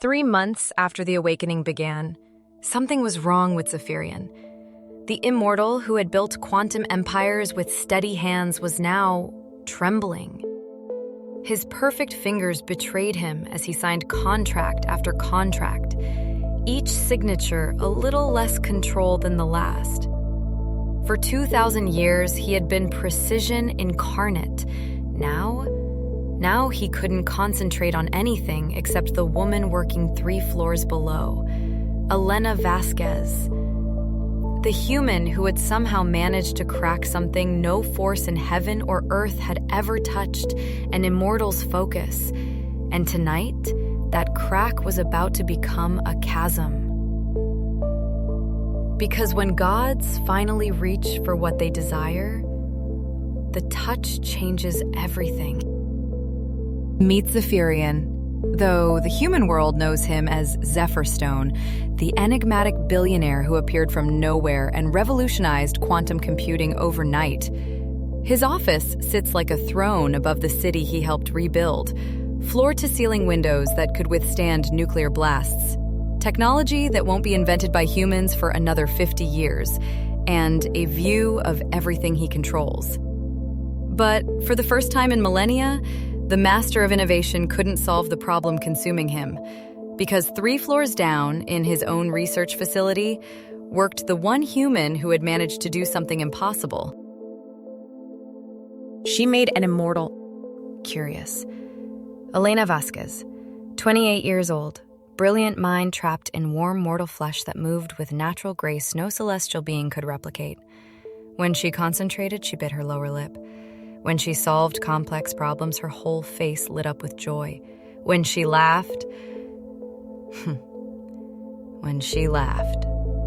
3 months after the awakening began, something was wrong with Zephyrian. The Immortal, who had built quantum empires with steady hands, was now trembling. His perfect fingers betrayed him as he signed contract after contract, each signature a little less controlled than the last. For 2,000 years, he had been precision incarnate. Now he couldn't concentrate on anything except the woman working 3 floors below, Elena Vasquez. The human who had somehow managed to crack something no force in heaven or earth had ever touched, an Immortal's focus. And tonight, that crack was about to become a chasm. Because when gods finally reach for what they desire, the touch changes everything. Meet Zephyrian, though the human world knows him as Zephyr, the enigmatic billionaire who appeared from nowhere and revolutionized quantum computing overnight. His office sits like a throne above the city he helped rebuild, floor-to-ceiling windows that could withstand nuclear blasts, technology that won't be invented by humans for another 50 years, and a view of everything he controls. But for the first time in millennia, the master of innovation couldn't solve the problem consuming him, because 3 floors down, in his own research facility, worked the one human who had managed to do something impossible. She made an immortal. Curious. Elena Vasquez, 28 years old, brilliant mind trapped in warm mortal flesh that moved with natural grace no celestial being could replicate. When she concentrated, she bit her lower lip. When she solved complex problems, her whole face lit up with joy. When she laughed,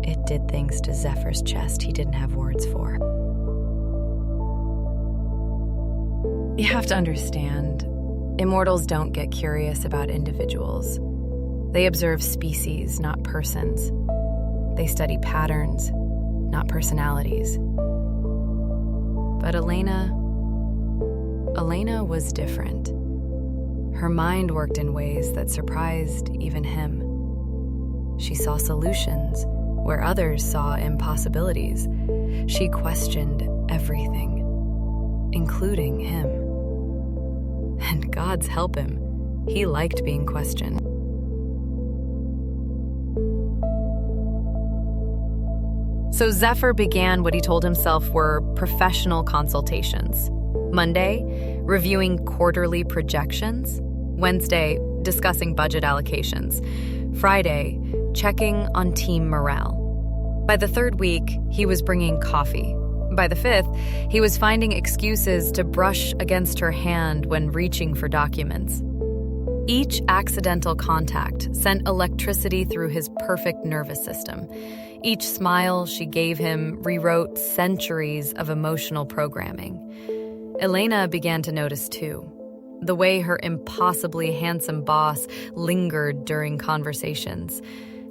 it did things to Zephyr's chest he didn't have words for. You have to understand, Immortals don't get curious about individuals. They observe species, not persons. They study patterns, not personalities. But Elena was different. Her mind worked in ways that surprised even him. She saw solutions where others saw impossibilities. She questioned everything, including him. And God's help him, he liked being questioned. So Zephyr began what he told himself were professional consultations. Monday, reviewing quarterly projections. Wednesday, discussing budget allocations. Friday, checking on team morale. By the 3rd week, he was bringing coffee. By the 5th, he was finding excuses to brush against her hand when reaching for documents. Each accidental contact sent electricity through his perfect nervous system. Each smile she gave him rewrote centuries of emotional programming. Elena began to notice too, the way her impossibly handsome boss lingered during conversations,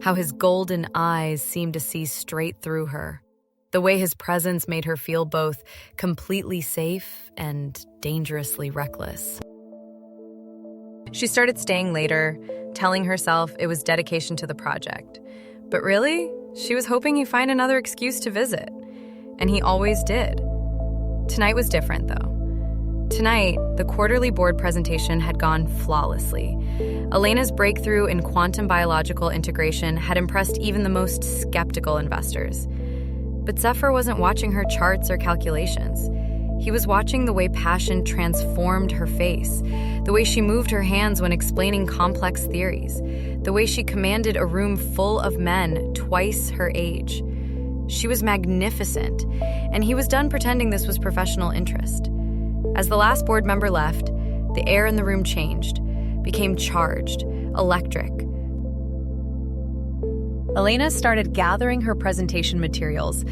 how his golden eyes seemed to see straight through her, the way his presence made her feel both completely safe and dangerously reckless. She started staying later, telling herself it was dedication to the project. But really, she was hoping he'd find another excuse to visit. And he always did. Tonight was different, though. Tonight, the quarterly board presentation had gone flawlessly. Elena's breakthrough in quantum biological integration had impressed even the most skeptical investors. But Zephyr wasn't watching her charts or calculations. He was watching the way passion transformed her face, the way she moved her hands when explaining complex theories, the way she commanded a room full of men twice her age. She was magnificent, and he was done pretending this was professional interest. As the last board member left, the air in the room changed, became charged, electric. Elena started gathering her presentation materials,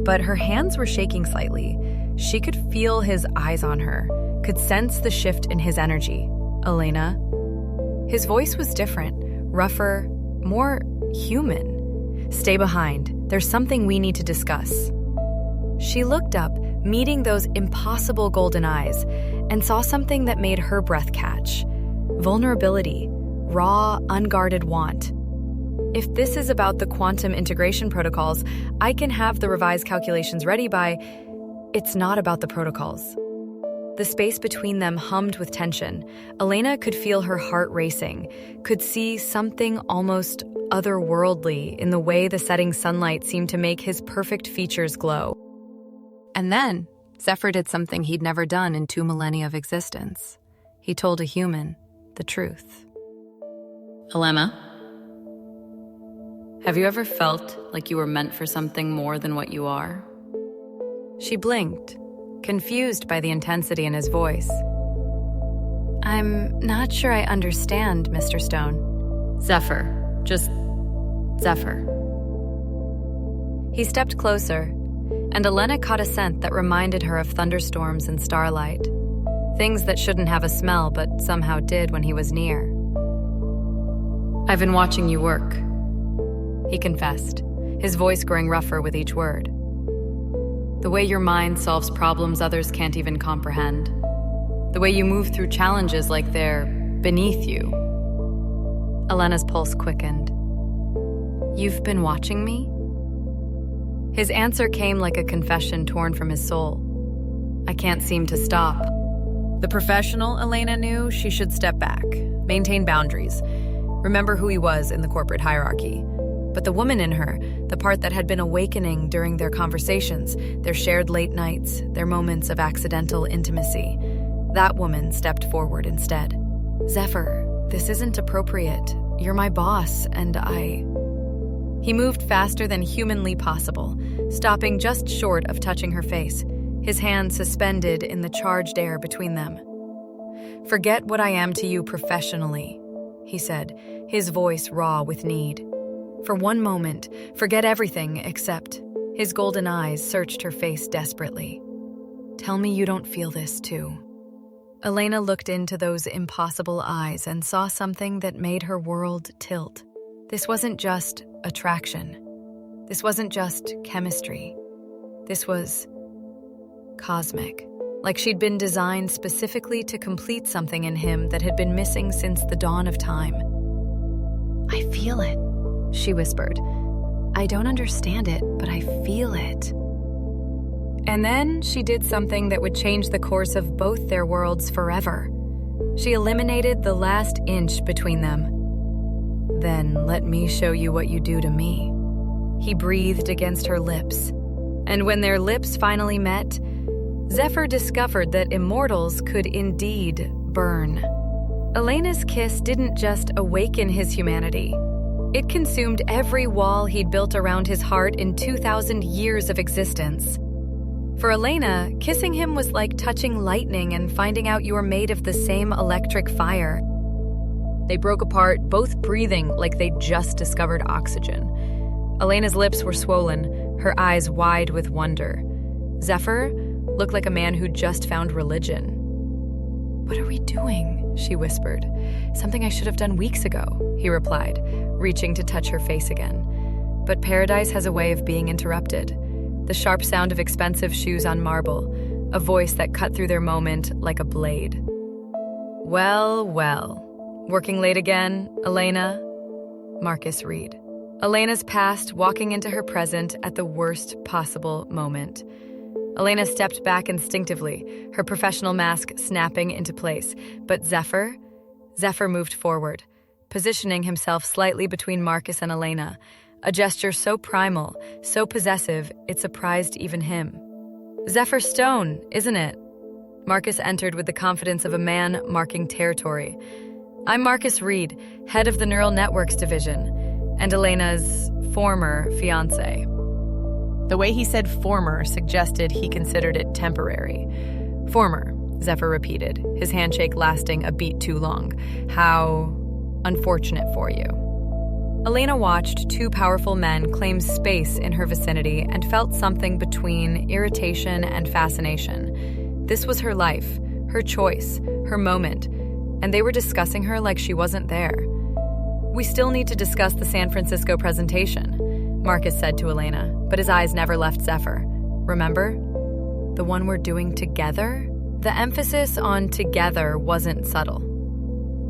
but her hands were shaking slightly. She could feel his eyes on her, could sense the shift in his energy. Elena. His voice was different, rougher, more human. Stay behind. There's something we need to discuss. She looked up, meeting those impossible golden eyes, and saw something that made her breath catch. Vulnerability, raw, unguarded want. If this is about the quantum integration protocols, I can have the revised calculations ready by... It's not about the protocols. The space between them hummed with tension. Elena could feel her heart racing, could see something almost otherworldly in the way the setting sunlight seemed to make his perfect features glow. And then, Zephyr did something he'd never done in 2 millennia of existence. He told a human the truth. Elena, have you ever felt like you were meant for something more than what you are? She blinked, confused by the intensity in his voice. I'm not sure I understand, Mr. Stone. Zephyr. Just Zephyr. He stepped closer, and Elena caught a scent that reminded her of thunderstorms and starlight. Things that shouldn't have a smell, but somehow did when he was near. I've been watching you work, he confessed, his voice growing rougher with each word. The way your mind solves problems others can't even comprehend. The way you move through challenges like they're beneath you. Elena's pulse quickened. You've been watching me? His answer came like a confession torn from his soul. I can't seem to stop. The professional Elena knew she should step back, maintain boundaries, remember who he was in the corporate hierarchy. But the woman in her, the part that had been awakening during their conversations, their shared late nights, their moments of accidental intimacy, that woman stepped forward instead. Zephyr, this isn't appropriate. You're my boss, and I... He moved faster than humanly possible, stopping just short of touching her face, his hand suspended in the charged air between them. Forget what I am to you professionally, he said, his voice raw with need. For one moment, forget everything except... His golden eyes searched her face desperately. Tell me you don't feel this too. Elena looked into those impossible eyes and saw something that made her world tilt. This wasn't just attraction. This wasn't just chemistry. This was cosmic. Like she'd been designed specifically to complete something in him that had been missing since the dawn of time. I feel it, she whispered. I don't understand it, but I feel it. And then she did something that would change the course of both their worlds forever. She eliminated the last inch between them. Then let me show you what you do to me. He breathed against her lips. And when their lips finally met, Zephyr discovered that immortals could indeed burn. Elena's kiss didn't just awaken his humanity. It consumed every wall he'd built around his heart in 2,000 years of existence. For Elena, kissing him was like touching lightning and finding out you were made of the same electric fire. They broke apart, both breathing like they'd just discovered oxygen. Elena's lips were swollen, her eyes wide with wonder. Zephyr looked like a man who'd just found religion. What are we doing? She whispered. Something I should have done weeks ago, he replied, reaching to touch her face again. But paradise has a way of being interrupted. The sharp sound of expensive shoes on marble, a voice that cut through their moment like a blade. Well, well. Working late again, Elena? Marcus Reed. Elena's past walking into her present at the worst possible moment. Elena stepped back instinctively, her professional mask snapping into place. But Zephyr moved forward, positioning himself slightly between Marcus and Elena, a gesture so primal, so possessive, it surprised even him. Zephyr Stone, isn't it? Marcus entered with the confidence of a man marking territory. I'm Marcus Reed, head of the Neural Networks division, and Elena's former fiancé. The way he said former suggested he considered it temporary. Former, Zephyr repeated, his handshake lasting a beat too long. How unfortunate for you. Elena watched 2 powerful men claim space in her vicinity and felt something between irritation and fascination. This was her life, her choice, her moment, and they were discussing her like she wasn't there. We still need to discuss the San Francisco presentation, Marcus said to Elena, but his eyes never left Zephyr. Remember? The one we're doing together? The emphasis on together wasn't subtle.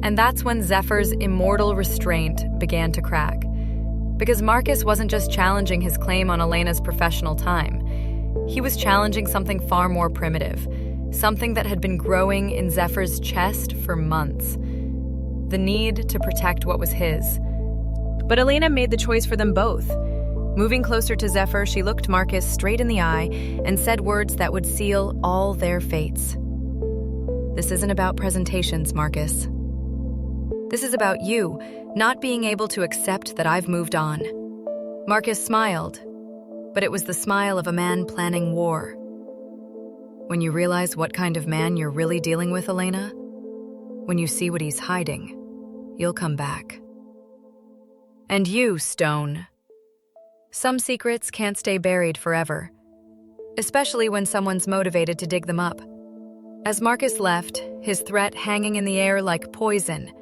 And that's when Zephyr's immortal restraint began to crack. Because Marcus wasn't just challenging his claim on Elena's professional time. He was challenging something far more primitive, something that had been growing in Zephyr's chest for months. The need to protect what was his. But Elena made the choice for them both. Moving closer to Zephyr, she looked Marcus straight in the eye and said words that would seal all their fates. This isn't about presentations, Marcus. This is about you not being able to accept that I've moved on. Marcus smiled, but it was the smile of a man planning war. When you realize what kind of man you're really dealing with, Elena, when you see what he's hiding, you'll come back. And you, Stone. Some secrets can't stay buried forever, especially when someone's motivated to dig them up. As Marcus left, his threat hanging in the air like poison,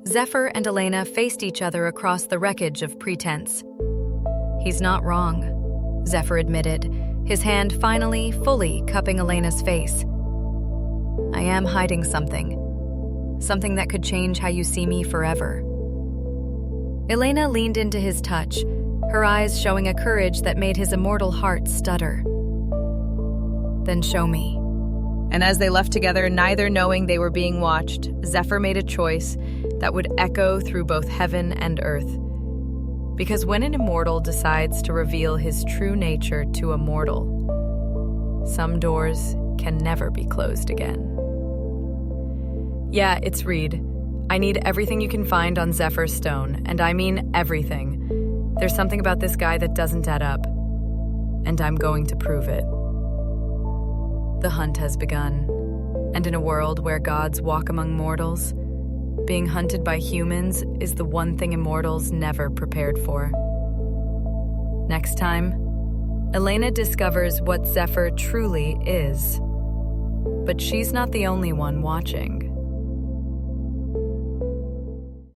Zephyr and Elena faced each other across the wreckage of pretense. He's not wrong, Zephyr admitted, his hand finally, fully cupping Elena's face. I am hiding something that could change how you see me forever. Elena leaned into his touch, her eyes showing a courage that made his immortal heart stutter. Then show me. And as they left together, neither knowing they were being watched, Zephyr made a choice that would echo through both heaven and earth. Because when an immortal decides to reveal his true nature to a mortal, some doors can never be closed again. Yeah, it's Reed. I need everything you can find on Zephyr Stone, and I mean everything. There's something about this guy that doesn't add up, and I'm going to prove it. The hunt has begun, and in a world where gods walk among mortals, being hunted by humans is the one thing immortals never prepared for. Next time, Elena discovers what Zephyr truly is. But she's not the only one watching.